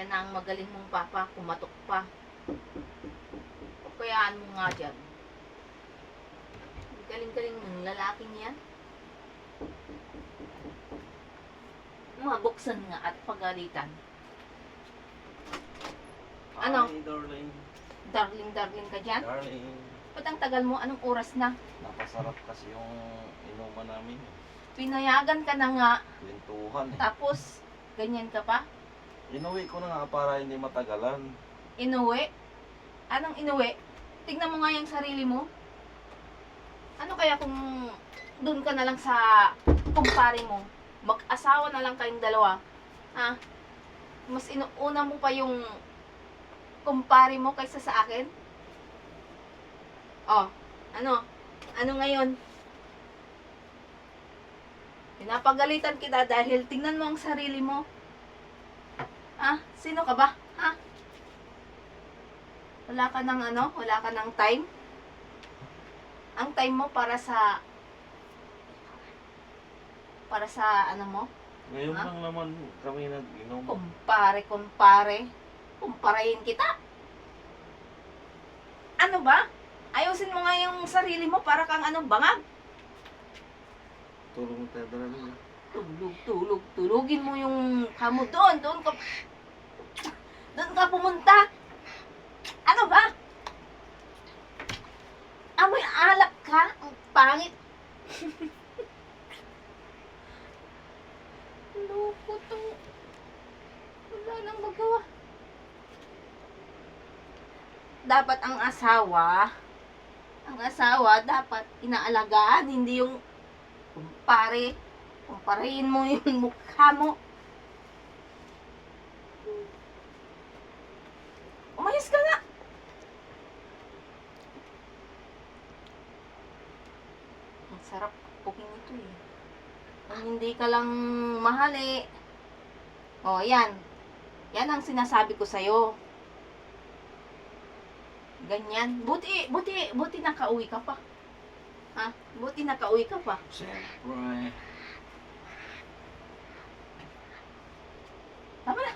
Kaya na ang magaling mong papa, kumatok pa. Kayaan mo nga dyan. Galing-galing ng lalaking yan. Mabuksan nga at pagalitan. Ano? Hi, darling. Darling ka dyan? Darling. Ba't ang tagal mo? Anong oras na? Napasarap kasi yung inuman namin. Pinayagan ka na nga. Kwentuhan eh. Tapos, ganyan ka pa? Inuwi ko na nga para hindi matagalan. Inuwi? Anong inuwi? Tignan mo nga yung sarili mo. Ano kaya kung doon ka na lang sa kumpare mo? Mag-asawa na lang kayong dalawa. Ha? Mas inuuna mo pa yung kumpare mo kaysa sa akin? Oh, ano? Ano ngayon? Pinapagalitan kita dahil tingnan mo ang sarili mo. Ha? Sino ka ba? Ha? Wala ka ng ano? Wala ka ng time? Ang time mo para sa ano mo? Ngayon Ha? lang naman kami nag-inom. Kumparahin kita. Ano ba? Ayusin mo nga yung sarili mo para kang ano, bangag. Tulong tayo darling. Tulugin mo yung kamo doon. Doon ka pumunta. Ano ba? Amoy alak ka? Ang pangit. Loko to. Wala nang magawa. Dapat ang asawa dapat inaalagaan, hindi yung kumparahin mo yung mukha mo. Umayos ka nga. Ang sarap puking ito eh. Kung hindi ka lang mahal eh. O, yan. Yan ang sinasabi ko sa'yo. Ganyan. Buti nakauwi ka pa. Ha? Buti nakauwi ka pa. Siyempre. Tama na.